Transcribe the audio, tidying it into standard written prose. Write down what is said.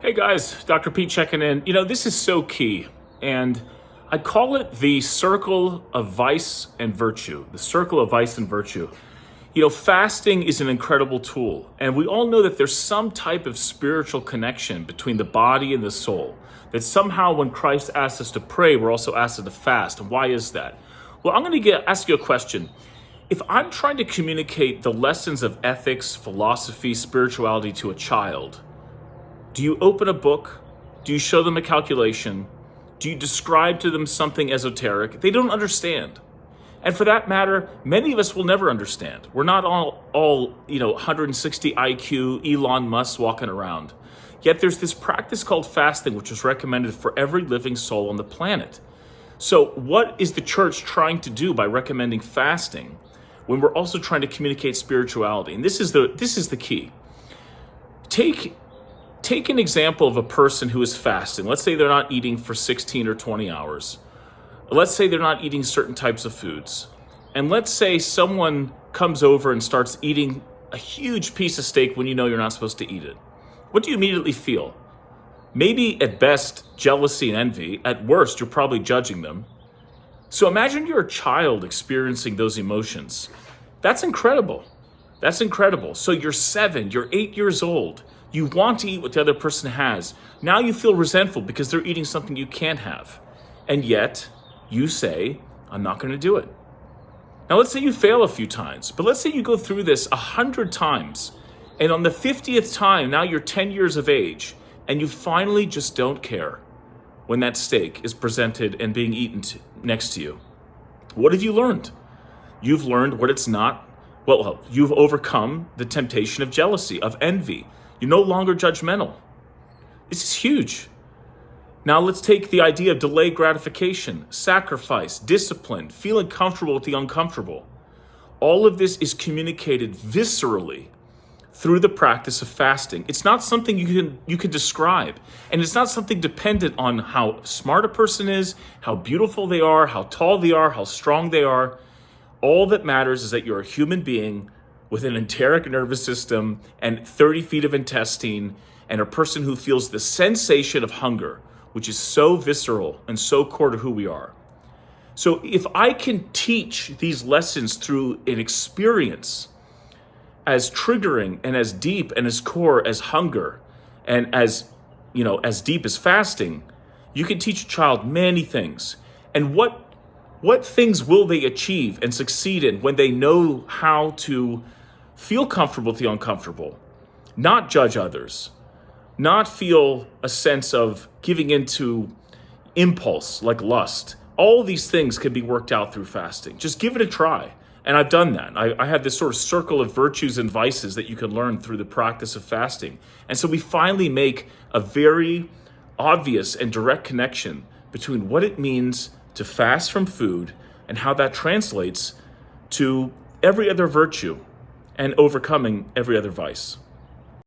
Hey guys, Dr. Pete checking in. This is so key, and I call it the circle of vice and virtue. The circle of vice and virtue. Fasting is an incredible tool, and we all know that there's some type of spiritual connection between the body and the soul. That somehow when Christ asks us to pray, we're also asked to fast. And why is that? Well, I'm going to ask you a question. If I'm trying to communicate the lessons of ethics, philosophy, spirituality to a child, do you open a book? Do you show them a calculation? Do you describe to them something esoteric? They don't understand. And for that matter, many of us will never understand. We're not all 160 IQ Elon Musk walking around. Yet there's this practice called fasting, which is recommended for every living soul on the planet. So what is the church trying to do by recommending fasting when we're also trying to communicate spirituality? And this is the key. Take an example of a person who is fasting. Let's say they're not eating for 16 or 20 hours. Let's say they're not eating certain types of foods. And let's say someone comes over and starts eating a huge piece of steak when you know you're not supposed to eat it. What do you immediately feel? Maybe at best, jealousy and envy. At worst, you're probably judging them. So imagine you're a child experiencing those emotions. That's incredible. That's incredible. So you're 7, you're 8 years old. You want to eat what the other person has. Now you feel resentful because they're eating something you can't have. And yet, you say, I'm not going to do it. Now let's say you fail a few times, but let's say you go through this 100 times, and on the 50th time, now you're 10 years of age, and you finally just don't care when that steak is presented and being eaten next to you. What have you learned? You've learned what it's not. Well, you've overcome the temptation of jealousy, of envy. You're no longer judgmental. This is huge. Now let's take the idea of delayed gratification, sacrifice, discipline, feeling comfortable with the uncomfortable. All of this is communicated viscerally through the practice of fasting. It's not something you can describe, and it's not something dependent on how smart a person is, how beautiful they are, how tall they are, how strong they are. All that matters is that you're a human being with an enteric nervous system and 30 feet of intestine, and a person who feels the sensation of hunger, which is so visceral and so core to who we are. So if I can teach these lessons through an experience as triggering and as deep and as core as hunger, and as deep as fasting, you can teach a child many things. And what things will they achieve and succeed in when they know how to feel comfortable with the uncomfortable, not judge others, not feel a sense of giving into impulse like lust. All these things can be worked out through fasting. Just give it a try. And I've done that. I have this sort of circle of virtues and vices that you can learn through the practice of fasting. And so we finally make a very obvious and direct connection between what it means to fast from food and how that translates to every other virtue and overcoming every other vice.